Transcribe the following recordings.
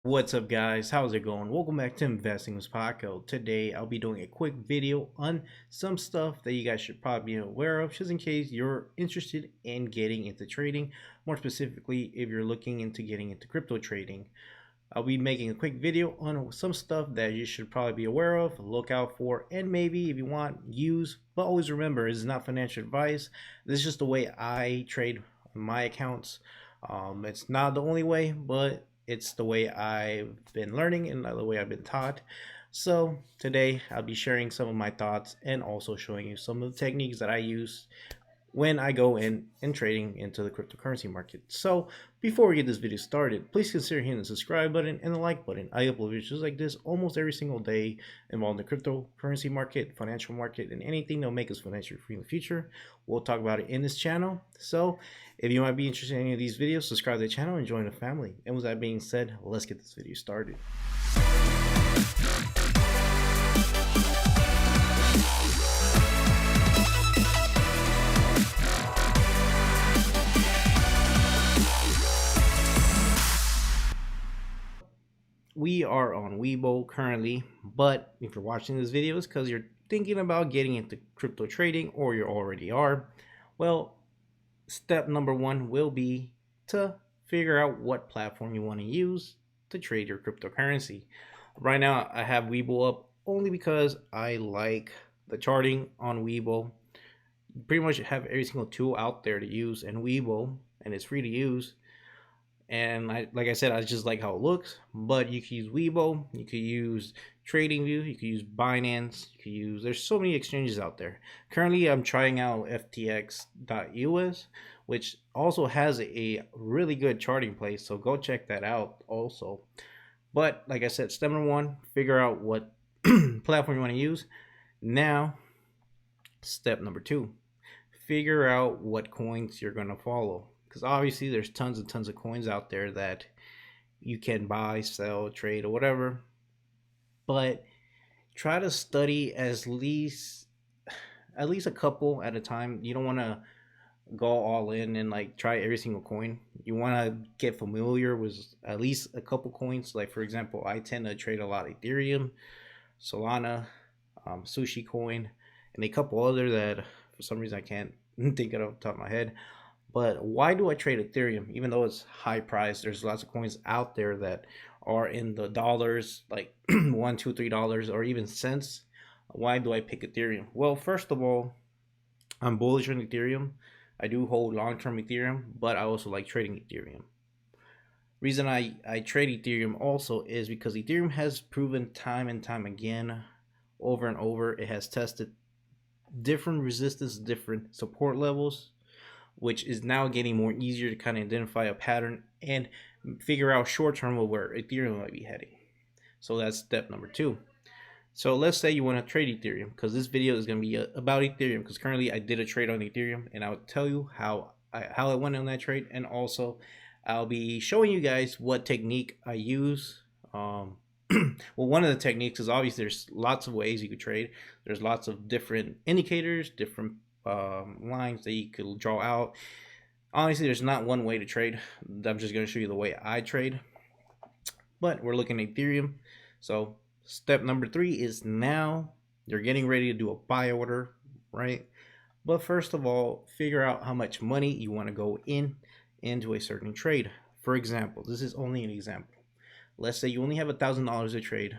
What's up, guys? How's it going? Welcome back to Investing with Paco. Today I'll be doing a quick video on some stuff that you guys should probably be aware of, just in case you're interested in getting into trading. More specifically, if you're looking into getting into crypto trading, I'll be making a quick video on some stuff that you should probably be aware of, look out for, and maybe if you want, use. But always remember, this is not financial advice. This is just the way I trade my accounts. It's not the only way, but it's the way I've been learning and the way I've been taught. So today I'll be sharing some of my thoughts and also showing you some of the techniques that I use when I go in and trading into the cryptocurrency market. So before we get this video started, please consider hitting the subscribe button and the like button. I upload videos like this almost every single day involving the cryptocurrency market, financial market, and anything that'll make us financially free in the future. We'll talk about it in this channel. So if you might be interested in any of these videos, subscribe to the channel and join the family. And with that being said, let's get this video started. We are on WEBULL currently, but if you're watching this video, it's because you're thinking about getting into crypto trading or you already are. Well, step number one will be to figure out what platform you want to use to trade your cryptocurrency. Right now, I have WEBULL up only because I like the charting on WEBULL. You pretty much have every single tool out there to use in WEBULL, and it's free to use. And like I said, I just like how it looks. But you can use WEBULL, you could use TradingView, you could use Binance, you could use. There's so many exchanges out there. Currently, I'm trying out FTX.us, which also has a really good charting place. So go check that out also. But like I said, step number one, figure out what platform you want to use. Now, step number two, figure out what coins you're going to follow, because obviously there's tons and tons of coins out there that you can buy, sell, trade, or whatever. But try to study at least a couple at a time. You don't want to go all in and like try every single coin. You want to get familiar with at least a couple coins. Like for example, I tend to trade a lot of Ethereum, Solana, Sushi Coin, and a couple other that for some reason I can't think of off the top of my head. But why do I trade Ethereum? Even though it's high price, there's lots of coins out there that are in the dollars, like $1, $2, $3, or even cents. Why do I pick Ethereum? Well, first of all, I'm bullish on Ethereum. I do hold long-term Ethereum, but I also like trading Ethereum. Reason I trade Ethereum also is because Ethereum has proven time and time again, over and over, it has tested different resistance, different support levels, which is now getting more easier to kind of identify a pattern and figure out short term where Ethereum might be heading. So that's step number two. So let's say you want to trade Ethereum, because this video is going to be about Ethereum, because currently I did a trade on Ethereum and I'll tell you how I went on that trade, and also I'll be showing you guys what technique I use. Well, one of the techniques is obviously there's lots of ways you could trade. There's lots of different indicators, different lines that you could draw out. Honestly, there's not one way to trade. I'm just going to show you the way I trade. But we're looking at Ethereum. So step number three is now you're getting ready to do a buy order, right? But first of all, figure out how much money you want to go into a certain trade. For example, this is only an example. Let's say you only have $1,000 to trade,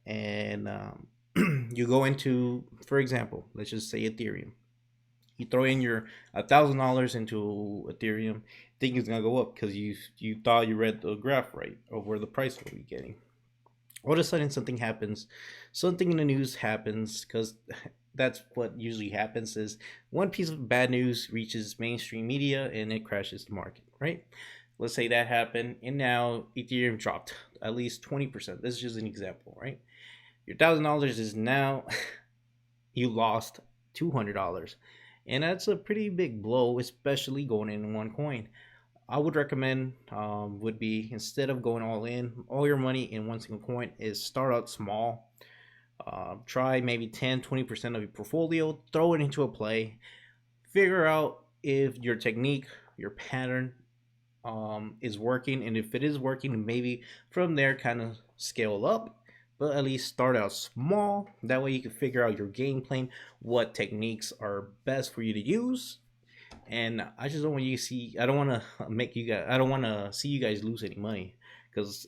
and you go into, for example, let's just say Ethereum. You throw in your $1,000 into Ethereum, think it's gonna go up because you thought you read the graph right of where the price will be getting. All of a sudden, something happens. Something in the news happens, because that's what usually happens. Is one piece of bad news reaches mainstream media and it crashes the market, right? Let's say that happened, and now Ethereum dropped at least 20%. This is just an example, right? Your $1,000 is now you lost $200, and that's a pretty big blow, especially going in one coin. I would recommend would be, instead of going all your money in one single coin, is start out small. Try maybe 10-20% of your portfolio, throw it into a play, figure out if your technique, your pattern is working, and if it is working, maybe from there kind of scale up, but at least start out small. That way you can figure out your game plan, what techniques are best for you to use. And I just don't want you to see, I don't want to make you guys, I don't want to see you guys lose any money, because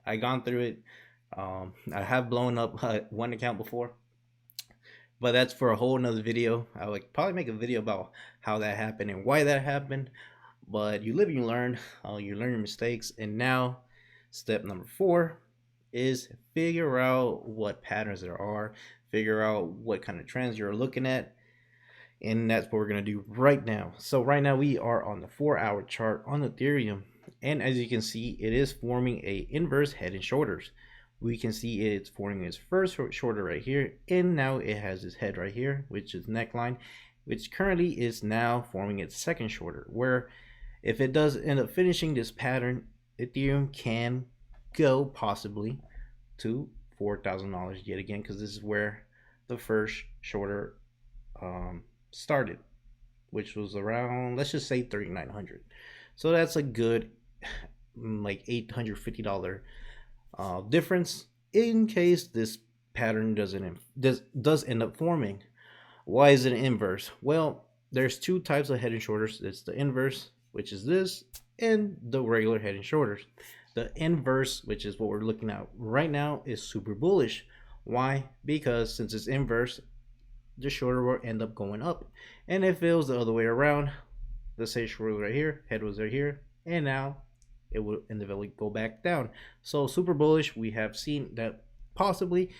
I gone through it. I have blown up one account before, but that's for a whole nother video. I would probably make a video about how that happened and why that happened. But you live and you learn your mistakes. And now step number 4 is figure out what patterns there are, figure out what kind of trends you're looking at, and that's what we're going to do right now. So right now we are on the 4-hour chart on Ethereum, and as you can see, it is forming a inverse head and shoulders. We can see it's forming its first shoulder right here, and now it has its head right here, which is neckline, which currently is now forming its second shoulder, where if it does end up finishing this pattern, Ethereum can go possibly to $4,000 yet again, because this is where the first shoulder started, which was around, let's just say, 3,900. So that's a good like $850 difference in case this pattern does end up forming. Why is it an inverse? Well, there's two types of head and shoulders. It's the inverse, which is this, and the regular head and shoulders. The inverse, which is what we're looking at right now, is super bullish. Why? Because since it's inverse, the shoulder will end up going up. And if it was the other way around, let's say shoulder right here, head was right here, and now it will inevitably go back down. So super bullish. We have seen that possibly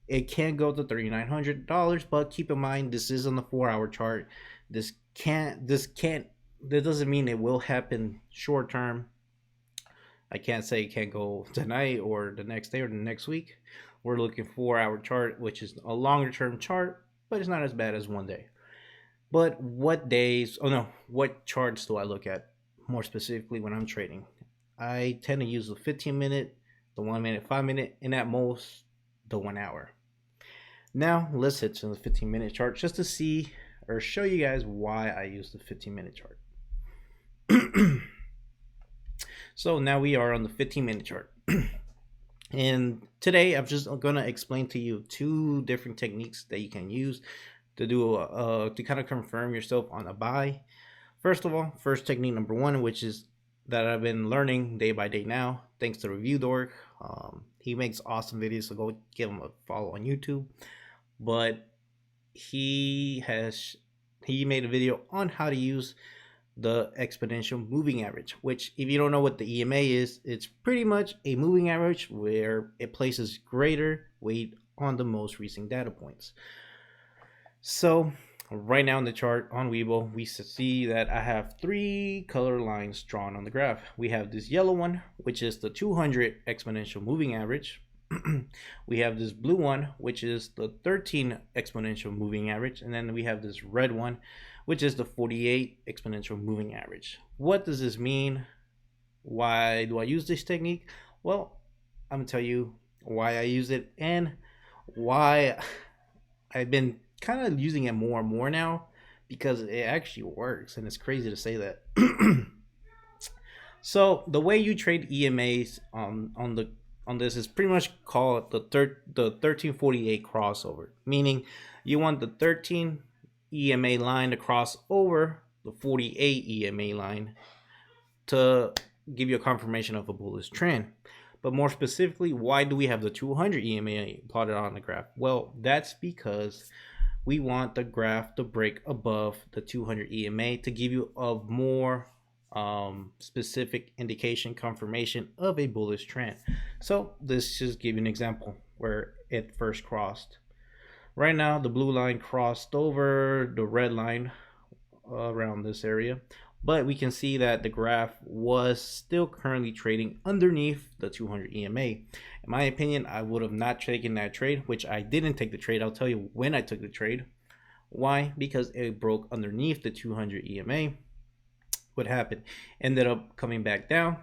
it can go to $3,900, but keep in mind this is on the 4-hour chart. That doesn't mean it will happen short term. I can't say it can't go tonight or the next day or the next week. We're looking 4-hour chart, which is a longer term chart, but it's not as bad as one day. But what charts do I look at more specifically when I'm trading? I tend to use the 15-minute, the 1-minute, 5-minute, and at most the 1 hour. Now let's hit to the 15-minute chart just to see or show you guys why I use the 15-minute chart. So now we are on the 15-minute chart. And today I'm just going to explain to you 2 different techniques that you can use to do to kind of confirm yourself on a buy. First of all, first technique number 1, which is that I've been learning day by day now, thanks to Review Dork. He makes awesome videos, so go give him a follow on YouTube. But he made a video on how to use the exponential moving average, which, if you don't know what the EMA is, it's pretty much a moving average where it places greater weight on the most recent data points. So right now in the chart on WEBULL, we see that I have 3 color lines drawn on the graph. We have this yellow one, which is the 200 exponential moving average. We have this blue one, which is the 13 exponential moving average, and then we have this red one, which is the 48 exponential moving average. What does this mean? Why do I use this technique? Well, I'm gonna tell you why I use it and why I've been kind of using it more and more now, because it actually works, and it's crazy to say that. So the way you trade EMAs on this is pretty much called the 1348 crossover, meaning you want the 13 EMA line to cross over the 48 EMA line to give you a confirmation of a bullish trend. But more specifically, why do we have the 200 EMA plotted on the graph? Well, that's because we want the graph to break above the 200 EMA to give you a more specific indication, confirmation of a bullish trend. So this just give you an example where it first crossed. Right now the blue line crossed over the red line around this area, but we can see that the graph was still currently trading underneath the 200 EMA. In my opinion, I would have not taken that trade, which I didn't take the trade. I'll tell you when I took the trade. Why? Because it broke underneath the 200 EMA. What happened? Ended up coming back down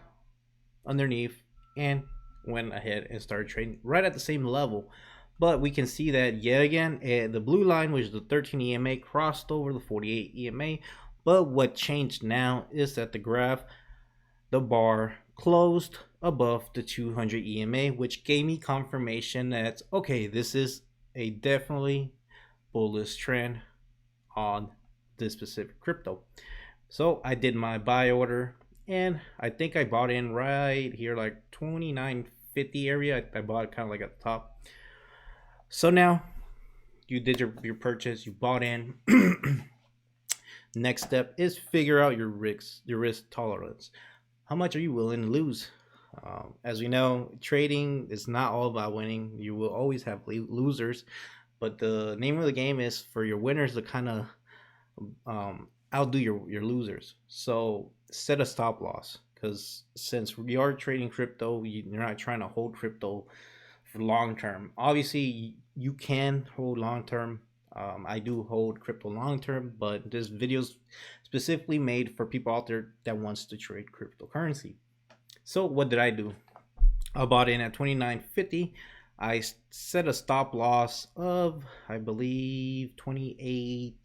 underneath and went ahead and started trading right at the same level. But we can see that yet again, the blue line, which is the 13 EMA, crossed over the 48 EMA. But what changed now is that the the bar closed above the 200 EMA, which gave me confirmation that okay, this is a definitely bullish trend on this specific crypto. So I did my buy order, and I think I bought in right here, like 29.50 area. I bought it kind of like at the top. So now you did your purchase, you bought in. Next step is figure out your risk tolerance. How much are you willing to lose? As we know, trading is not all about winning. You will always have losers, but the name of the game is for your winners to kind of outdo your losers. So set a stop loss, because since we are trading crypto, you're not trying to hold crypto for long term. Obviously, you can hold long term. I do hold crypto long term, but this video is specifically made for people out there that wants to trade cryptocurrency. So what did I do? I bought in at 29.50. I set a stop loss of, I believe, 28.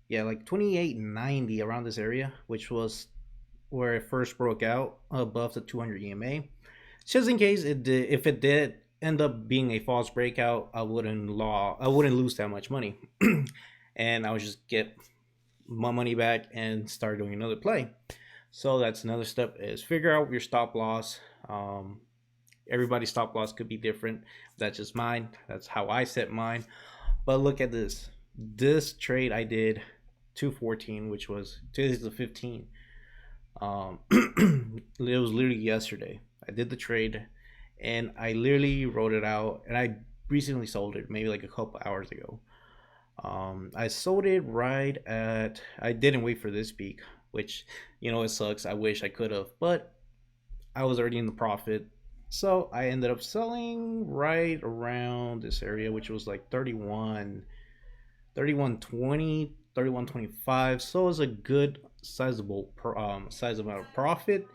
Yeah, like 28.90, around this area, which was where it first broke out above the 200 EMA. Just in case it did, if it did end up being a false breakout, I wouldn't lose that much money, and I would just get my money back and start doing another play. So that's another step, is figure out your stop loss. Everybody's stop loss could be different. That's just mine. That's how I set mine. But look at this. This trade I did 214, which was today's the 15th. It was literally yesterday. I did the trade, and I literally wrote it out, and I recently sold it maybe like a couple hours ago. I sold it right at, I didn't wait for this peak, which, you know, it sucks. I wish I could have, but I was already in the profit. So I ended up selling right around this area, which was like 31.20, 31.25. So it was a good sizable size amount of profit.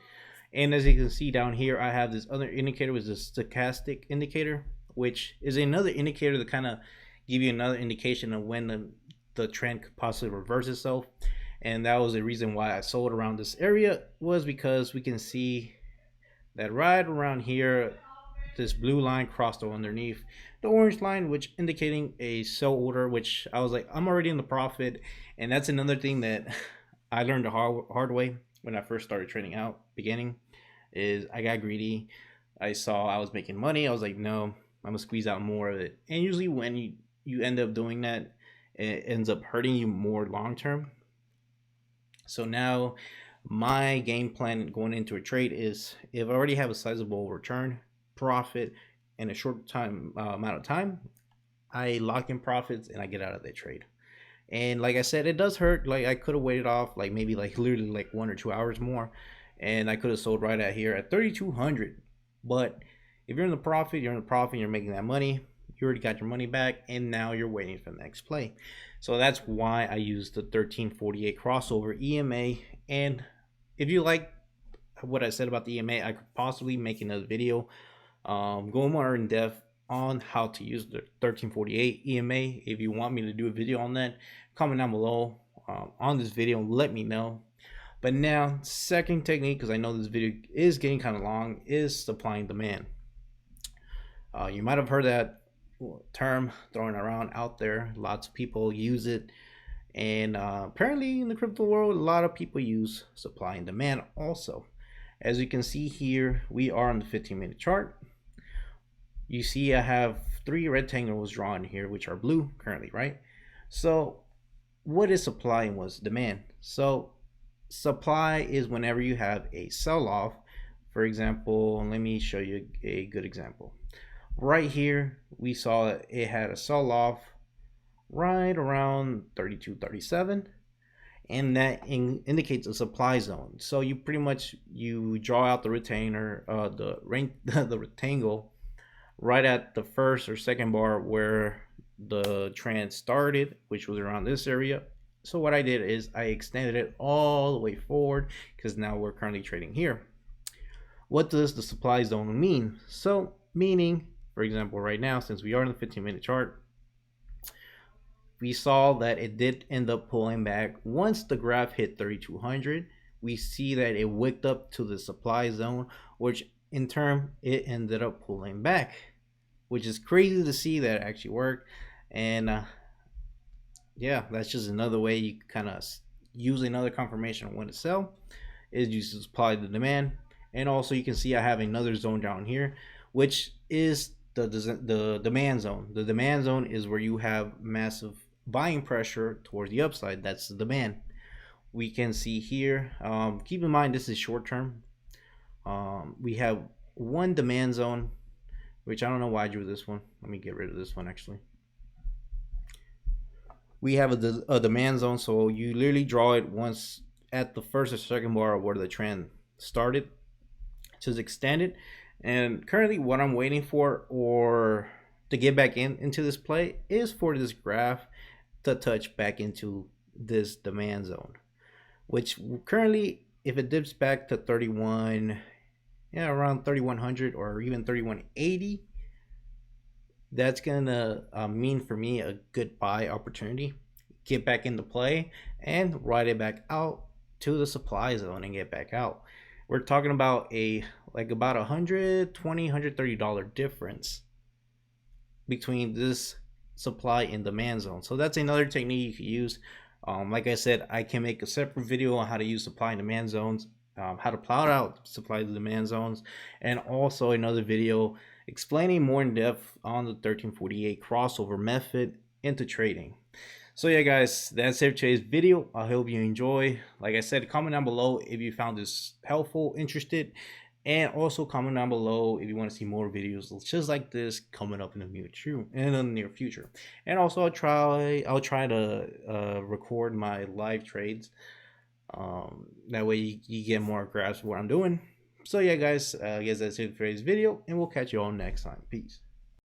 And as you can see down here, I have this other indicator, which is a stochastic indicator, which is another indicator to kind of give you another indication of when the trend could possibly reverse itself. And that was the reason why I sold around this area, was because we can see that right around here, this blue line crossed underneath the orange line, which indicating a sell order, which I was like, I'm already in the profit. And that's another thing that I learned the hard way when I first started trading out beginning, is I got greedy. I saw I was making money. I was like, no, I'm gonna squeeze out more of it. And usually when you end up doing that, it ends up hurting you more long term. So now my game plan going into a trade is, if I already have a sizable return profit in a short time amount of time, I lock in profits and I get out of that trade. And like I said, it does hurt. Like I could have waited off like maybe like literally like 1 or 2 hours more, and I could have sold right at here at 3,200. But if you're in the profit, you're in the profit, you're making that money, you already got your money back, and now you're waiting for the next play. So that's why I use the 1348 crossover EMA. And if you like what I said about the EMA, I could possibly make another video going more in depth on how to use the 1348 EMA. If you want me to do a video on that, comment down below on this video, let me know. But now, second technique, because I know this video is getting kind of long, is supply and demand. You might have heard that term thrown around out there. Lots of people use it, and apparently in the crypto world, a lot of people use supply and demand also. As you can see here, we are on the 15-minute chart. You see I have 3 rectangles drawn here, which are blue currently, right? So what is supply and what's demand? So supply is whenever you have a sell-off. For example, let me show you a good example. Right here, we saw it had a sell-off right around 32.37, and that indicates a supply zone. So you pretty much, you draw out the retainer, the rectangle right at the first or second bar where the trend started, which was around this area. So what I did is I extended it all the way forward, because now we're currently trading here. What does the supply zone mean? So meaning, for example, right now, since we are in the 15-minute chart, we saw that it did end up pulling back once the graph hit 3200, we see that it wicked up to the supply zone, which in turn it ended up pulling back, which is crazy to see that actually worked. And yeah, that's just another way you kind of use another confirmation on when to sell, is you supply the demand. And also you can see I have another zone down here, which is the demand zone. The demand zone is where you have massive buying pressure towards the upside. That's the demand. We can see here, keep in mind this is short term. We have one demand zone, which I don't know why I drew this one. Let me get rid of this one actually. We have a demand zone, so you literally draw it once at the first or second bar where the trend started to extend it. And currently what I'm waiting for, or to get back into this play, is for this graph to touch back into this demand zone, which currently, if it dips back to 31, yeah, around 3100 or even 3180, that's gonna mean for me a good buy opportunity. Get back into play and ride it back out to the supply zone and get back out. We're talking about about $120-$130 difference between this supply and demand zone. So that's another technique you can use. Like I said, I can make a separate video on how to use supply and demand zones, how to plot out supply and demand zones, and also another video explaining more in depth on the 1348 crossover method into trading. So yeah guys, that's it for today's video. I hope you enjoy. Like I said, comment down below if you found this helpful, interested, and also comment down below if you want to see more videos just like this coming up in the near future. And also I'll try to record my live trades. That way you get more grasp of what I'm doing. So yeah guys, I guess that's it for today's video, and we'll catch you all next time. Peace.